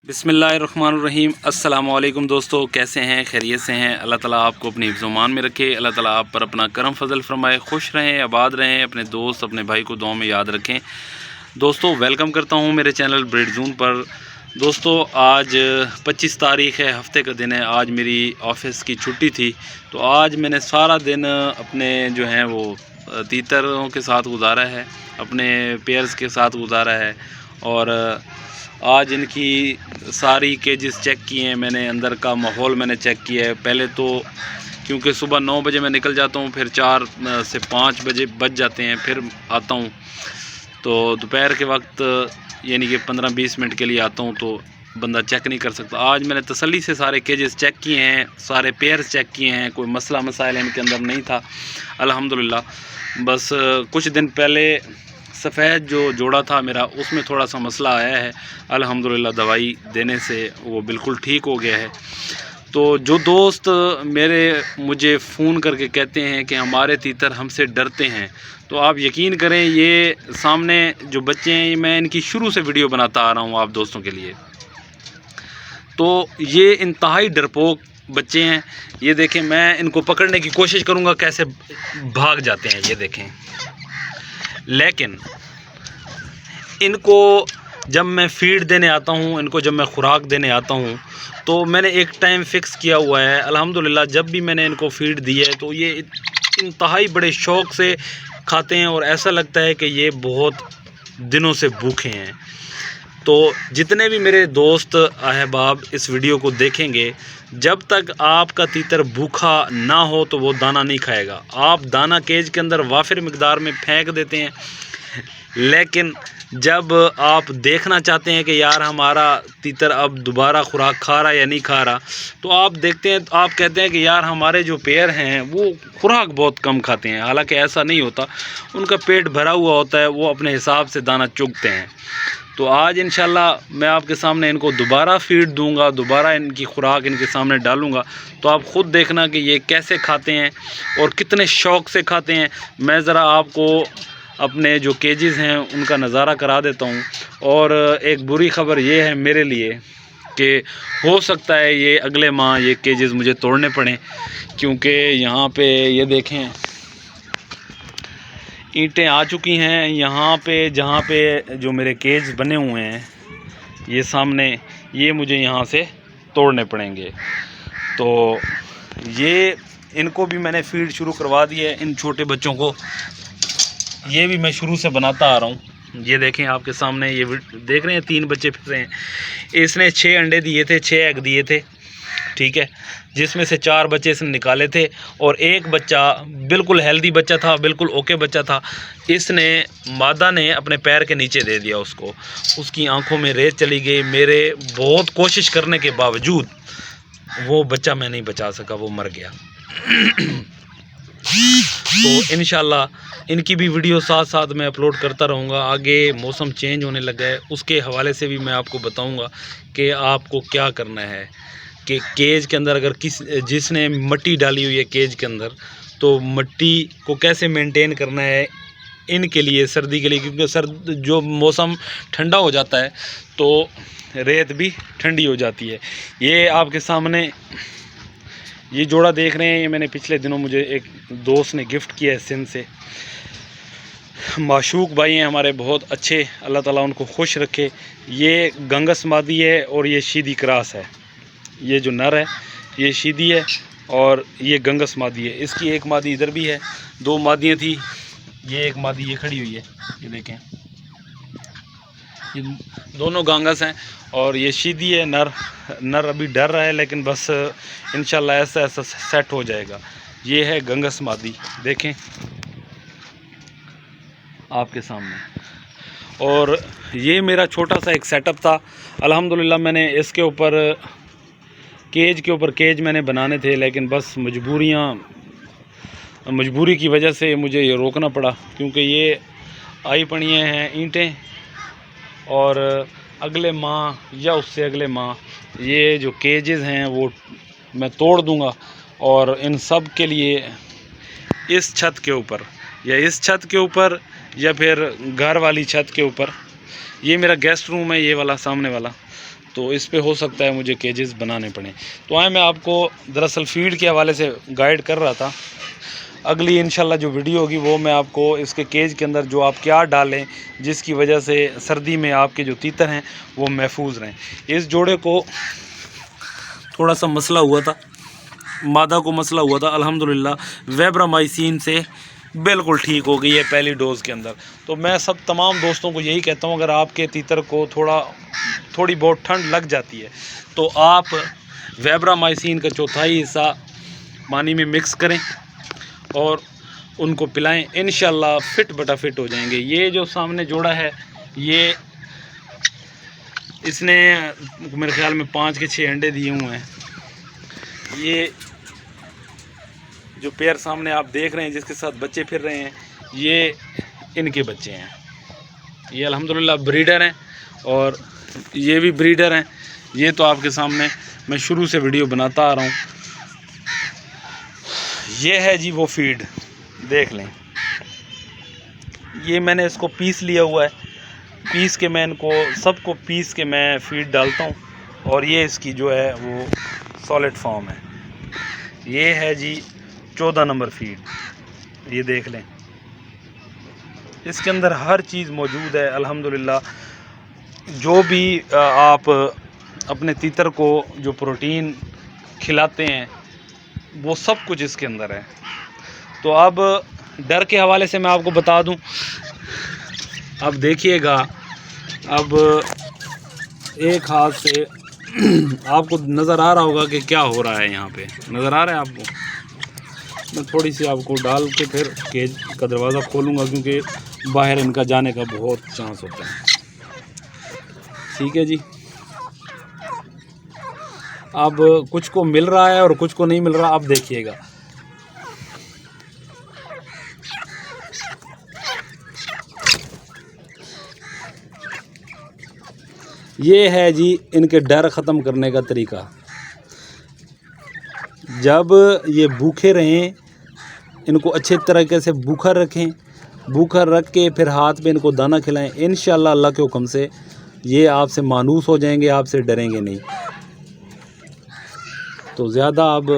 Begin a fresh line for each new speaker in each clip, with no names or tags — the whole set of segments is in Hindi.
बिस्मिल्लाहिर्रहमानिर्रहीम। अस्सलाम वालेकुम दोस्तों, कैसे हैं? खैरियत से हैं? अल्लाह ताला आपको अपनी हिफ्ज़-ओ-मान में रखे। अल्लाह ताला आप पर अपना करम फजल फरमाए। खुश रहें, आबाद रहें, अपने दोस्त अपने भाई को दुआ में याद रखें। दोस्तों वेलकम करता हूं मेरे चैनल ब्रीड ज़ोन पर। दोस्तों आज 25 तारीख़ है, हफ्ते का दिन है। आज मेरी ऑफिस की छुट्टी थी, तो आज मैंने सारा दिन अपने जो हैं वो तीतरों के साथ गुजारा है, अपने पेयर्स के साथ गुजारा है। और आज इनकी सारी केजेस चेक किए हैं मैंने, अंदर का माहौल मैंने चेक किया है। पहले तो क्योंकि सुबह 9 बजे मैं निकल जाता हूँ, फिर 4 से 5 बजे बज जाते हैं, फिर आता हूँ। तो दोपहर के वक्त यानी कि 15-20 मिनट के लिए आता हूँ, तो बंदा चेक नहीं कर सकता। आज मैंने तसल्ली से सारे केजेस चेक किए हैं, सारे पेयर्स चेक किए हैं, कोई मसला मसाइल इनके अंदर नहीं था अल्हम्दुलिल्लाह। बस कुछ दिन पहले सफ़ेद जो जोड़ा था मेरा, उसमें थोड़ा सा मसला आया है। अल्हम्दुलिल्लाह दवाई देने से वो बिल्कुल ठीक हो गया है। तो जो दोस्त मुझे फ़ोन करके कहते हैं कि हमारे तीतर हमसे डरते हैं, तो आप यकीन करें ये सामने जो बच्चे हैं, मैं इनकी शुरू से वीडियो बनाता आ रहा हूँ आप दोस्तों के लिए। तो ये इंतहाई डरपोक बच्चे हैं। ये देखें, मैं इनको पकड़ने की कोशिश करूँगा, कैसे भाग जाते हैं ये देखें। लेकिन इनको जब मैं फ़ीड देने आता हूँ, इनको जब मैं खुराक देने आता हूँ, तो मैंने एक टाइम फ़िक्स किया हुआ है। अल्हम्दुलिल्लाह जब भी मैंने इनको फ़ीड दी है, तो ये इंतहाई बड़े शौक़ से खाते हैं और ऐसा लगता है कि ये बहुत दिनों से भूखे हैं। तो जितने भी मेरे दोस्त अहबाब इस वीडियो को देखेंगे, जब तक आपका तीतर भूखा ना हो तो वो दाना नहीं खाएगा। आप दाना केज के अंदर वाफिर मिकदार में फेंक देते हैं, लेकिन जब आप देखना चाहते हैं कि यार हमारा तीतर अब दोबारा खुराक खा रहा है या नहीं खा रहा, तो आप देखते हैं, आप कहते हैं कि यार हमारे जो पेयर हैं वो खुराक बहुत कम खाते हैं। हालांकि ऐसा नहीं होता, उनका पेट भरा हुआ होता है, वो अपने हिसाब से दाना चुगते हैं। तो आज इंशाल्लाह मैं आपके सामने इनको दोबारा फ़ीड दूंगा, दोबारा इनकी खुराक इनके सामने डालूंगा, तो आप ख़ुद देखना कि ये कैसे खाते हैं और कितने शौक़ से खाते हैं। मैं ज़रा आपको अपने जो केजेस हैं उनका नज़ारा करा देता हूं। और एक बुरी ख़बर ये है मेरे लिए कि हो सकता है ये अगले माह ये केजेस मुझे तोड़ने पड़ें, क्योंकि यहाँ पे ये देखें ईंटें आ चुकी हैं। यहाँ पे जहाँ पे जो मेरे केज बने हुए हैं, ये सामने, ये मुझे यहाँ से तोड़ने पड़ेंगे। तो ये इनको भी मैंने फ़ीड शुरू करवा दी है, इन छोटे बच्चों को ये भी मैं शुरू से बनाता आ रहा हूँ। ये देखें आपके सामने, ये देख रहे हैं 3 बच्चे फिर रहे हैं। इसने 6 अंडे दिए थे, 6 एग दिए थे, ठीक है, जिसमें से 4 बच्चे इसने निकाले थे और एक बच्चा बिल्कुल हेल्दी बच्चा था, बिल्कुल ओके बच्चा था। इसने मादा ने अपने पैर के नीचे दे दिया उसको, उसकी आंखों में रेत चली गई। मेरे बहुत कोशिश करने के बावजूद वो बच्चा मैं नहीं बचा सका, वो मर गया। तो इंशाल्लाह इनकी भी वीडियो साथ साथ मैं अपलोड करता रहूँगा। आगे मौसम चेंज होने लगा है, उसके हवाले से भी मैं आपको बताऊँगा कि आपको क्या करना है। कि केज के अंदर अगर जिसने मिट्टी डाली हुई है केज के अंदर, तो मिट्टी को कैसे मेंटेन करना है इनके लिए, सर्दी के लिए, क्योंकि जो मौसम ठंडा हो जाता है तो रेत भी ठंडी हो जाती है। ये आपके सामने ये जोड़ा देख रहे हैं, ये मैंने पिछले दिनों मुझे एक दोस्त ने गिफ्ट किया है सिंध से। माशूक भाई हैं हमारे, बहुत अच्छे, अल्लाह ताला उनको खुश रखे। ये गंगस मादी है और ये शीदी क्रास है। ये जो नर है ये शीदी है और ये गंगस मादी है। इसकी एक मादी इधर भी है, 2 मादियाँ थी, ये एक मादी ये खड़ी हुई है, ये देखें, ये दोनों गंगस हैं और ये शीदी है। नर अभी डर रहा है, लेकिन बस इंशाल्लाह ऐसा ऐसा सेट हो जाएगा। ये है गंगस मादी, देखें आपके सामने। और ये मेरा छोटा सा एक सेटअप था। अल्हम्दुलिल्लाह मैंने इसके ऊपर केज के ऊपर केज मैंने बनाने थे, लेकिन बस मजबूरी की वजह से मुझे ये रोकना पड़ा, क्योंकि ये आई पड़ियाँ हैं ईंटें। और अगले माह या उससे अगले माह ये जो केजेस हैं वो मैं तोड़ दूंगा, और इन सब के लिए इस छत के ऊपर या फिर घर वाली छत के ऊपर, ये मेरा गेस्ट रूम है, ये वाला सामने वाला, तो इस पे हो सकता है मुझे केजेस बनाने पड़े। तो आए मैं आपको दरअसल फीड के हवाले से गाइड कर रहा था। अगली इंशाल्लाह जो वीडियो होगी वो मैं आपको इसके केज के अंदर जो आप क्या डालें जिसकी वजह से सर्दी में आपके जो तीतर हैं वो महफूज रहें। इस जोड़े को थोड़ा सा मसला हुआ था, मादा को मसला हुआ था, अल्हम्दुलिल्लाह वेब्रामाइसिन से बिल्कुल ठीक हो गई है पहली डोज़ के अंदर। तो मैं सब तमाम दोस्तों को यही कहता हूँ, अगर आपके तीतर को थोड़ी बहुत ठंड लग जाती है तो आप वेब्रामाइसिन का चौथाई हिस्सा पानी में मिक्स करें और उनको पिलाएं, इंशाल्लाह फिट बटा फिट हो जाएंगे। ये जो सामने जोड़ा है ये इसने मेरे ख्याल में 5 के 6 अंडे दिए हुए हैं। ये जो पेयर सामने आप देख रहे हैं जिसके साथ बच्चे फिर रहे हैं ये इनके बच्चे हैं। ये अल्हम्दुलिल्लाह ब्रीडर हैं और ये भी ब्रीडर हैं। ये तो आपके सामने मैं शुरू से वीडियो बनाता आ रहा हूँ। ये है जी वो फीड, देख लें। ये मैंने इसको पीस लिया हुआ है, पीस के मैं इनको सबको पीस के मैं फीड डालता हूँ और ये इसकी जो है वो सॉलिड फॉर्म है। ये है जी 14 नंबर फीड, ये देख लें। इसके अंदर हर चीज़ मौजूद है अल्हम्दुलिल्लाह। जो भी आप अपने तीतर को जो प्रोटीन खिलाते हैं वो सब कुछ इसके अंदर है। तो अब डर के हवाले से मैं आपको बता दूं, अब देखिएगा, अब एक हाथ से आपको नज़र आ रहा होगा कि क्या हो रहा है, यहाँ पे नज़र आ रहा है आपको। मैं थोड़ी सी आपको डाल के फिर केज का दरवाज़ा खोलूँगा क्योंकि बाहर इनका जाने का बहुत चांस होता है। ठीक है जी। अब कुछ को मिल रहा है और कुछ को नहीं मिल रहा, अब देखिएगा। ये है जी इनके डर ख़त्म करने का तरीका। जब ये भूखे रहें, इनको अच्छे तरीके से भूखा रखें, भूखा रख के फिर हाथ पे इनको दाना खिलाएं, इंशाल्लाह अल्लाह के हुक्म से ये आपसे मानूस हो जाएंगे, आपसे डरेंगे नहीं। तो ज़्यादा अब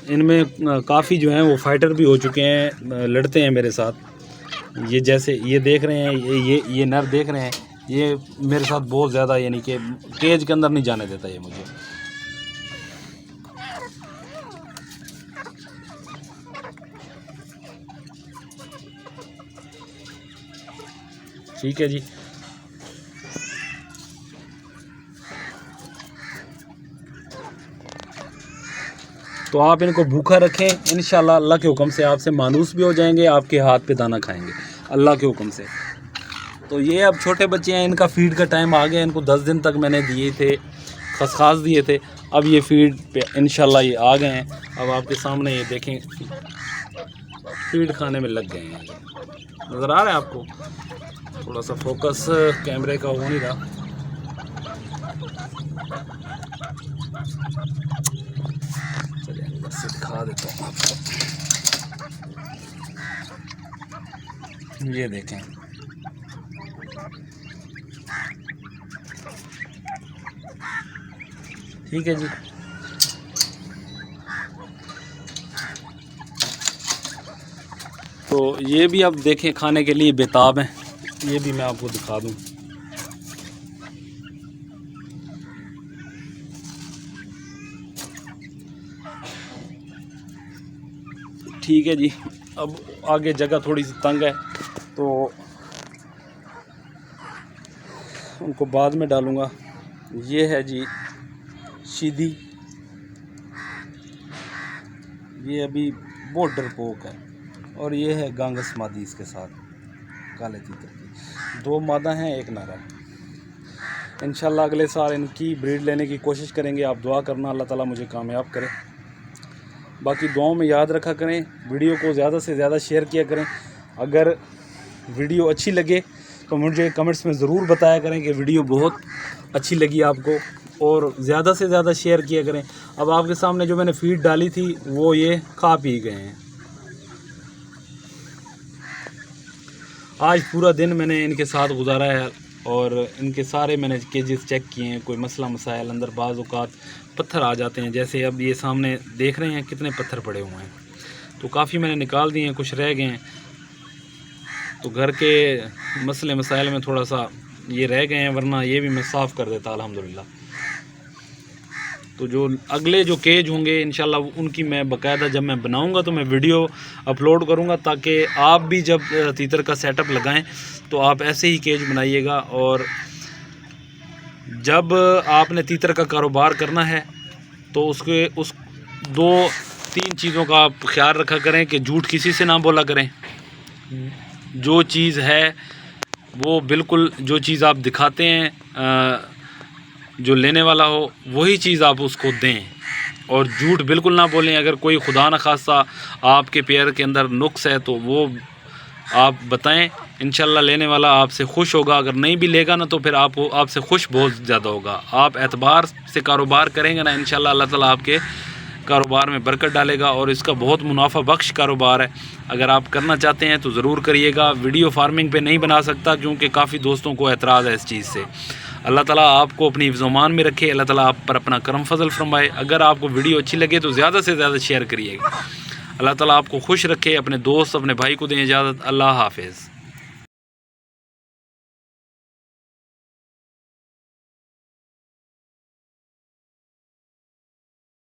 इनमें काफ़ी जो हैं वो फाइटर भी हो चुके हैं, लड़ते हैं मेरे साथ। ये जैसे ये देख रहे हैं, ये नर देख रहे हैं, ये मेरे साथ बहुत ज़्यादा, यानी कि केज के अंदर नहीं जाने देता ये मुझे। ठीक है जी। तो आप इनको भूखा रखें, इंशाल्लाह अल्लाह के हुक्म से आपसे मानूस भी हो जाएंगे, आपके हाथ पे दाना खाएंगे अल्लाह के हुक्म से। तो ये अब छोटे बच्चे हैं, इनका फ़ीड का टाइम आ गया। इनको 10 दिन तक मैंने दिए थे, खसखास दिए थे। अब ये फ़ीड पे इंशाल्लाह ये आ गए हैं। अब आपके सामने ये देखें फ़ीड खाने में लग गए हैं। नज़र आ रहा है आपको? थोड़ा सा फोकस कैमरे का हो नहीं रहा। चलिए अंदर से दिखा देता हूँ आपको। ये देखें, ठीक है जी। तो ये भी अब देखें खाने के लिए बेताब हैं, ये भी मैं आपको दिखा दूं। ठीक है जी। अब आगे जगह थोड़ी सी तंग है तो उनको बाद में डालूँगा। ये है जी शीदी, ये अभी बहुत डरपोक है। और ये है गांगस मादी इसके साथ, काले तीतर की। 2 मादा हैं, 1 नर है। इंशाल्लाह अगले साल इनकी ब्रीड लेने की कोशिश करेंगे। आप दुआ करना अल्लाह ताला मुझे कामयाब करे। बाकी दुआओं में याद रखा करें, वीडियो को ज़्यादा से ज़्यादा शेयर किया करें। अगर वीडियो अच्छी लगे तो मुझे कमेंट्स में ज़रूर बताया करें कि वीडियो बहुत अच्छी लगी आपको, और ज़्यादा से ज़्यादा शेयर किया करें। अब आपके सामने जो मैंने फीड डाली थी वो ये खा पी गए हैं। आज पूरा दिन मैंने इनके साथ गुजारा है और इनके सारे मैंने केजेस चेक किए हैं, कोई मसला मसाइल अंदर बाज़ औक़ात पत्थर आ जाते हैं, जैसे अब ये सामने देख रहे हैं कितने पत्थर पड़े हुए हैं, तो काफ़ी मैंने निकाल दिए हैं, कुछ रह गए हैं। तो घर के मसले मसाइल में थोड़ा सा ये रह गए हैं, वरना ये भी मैं साफ़ कर देता अल्हम्दुलिल्लाह। तो जो अगले जो केज होंगे इंशाल्लाह उनकी मैं बाकायदा जब मैं बनाऊंगा तो मैं वीडियो अपलोड करूंगा, ताकि आप भी जब तीतर का सेटअप लगाएं तो आप ऐसे ही केज बनाइएगा। और जब आपने तीतर का कारोबार करना है तो उस 2-3 चीज़ों का आप ख्याल रखा करें कि झूठ किसी से ना बोला करें। जो चीज़ है वो बिल्कुल, जो चीज़ आप दिखाते हैं जो लेने वाला हो वही चीज़ आप उसको दें, और झूठ बिल्कुल ना बोलें। अगर कोई खुदा न खास्ता आपके पेयर के अंदर नुक्स है तो वो आप बताएं, इंशाल्लाह लेने वाला आपसे खुश होगा। अगर नहीं भी लेगा ना तो फिर आपसे खुश बहुत ज़्यादा होगा। आप एतबार से कारोबार करेंगे ना, इंशाल्लाह अल्लाह ताला आपके कारोबार में बरकत डालेगा, और इसका बहुत मुनाफा बख्श कारोबार है। अगर आप करना चाहते हैं तो ज़रूर करिएगा। वीडियो फार्मिंग पे नहीं बना सकता क्योंकि काफ़ी दोस्तों को एतराज़ है इस चीज़ से। अल्लाह ताला आपको अपनी हिफ्ज़-ओ-मान में रखे, अल्लाह ताला आप पर अपना करम फजल फरमाए। अगर आपको वीडियो अच्छी लगे तो ज़्यादा से ज़्यादा शेयर करिएगा। अल्लाह ताला आपको खुश रखे। अपने दोस्त अपने भाई को दें इजाज़त। अल्लाह हाफ़िज़।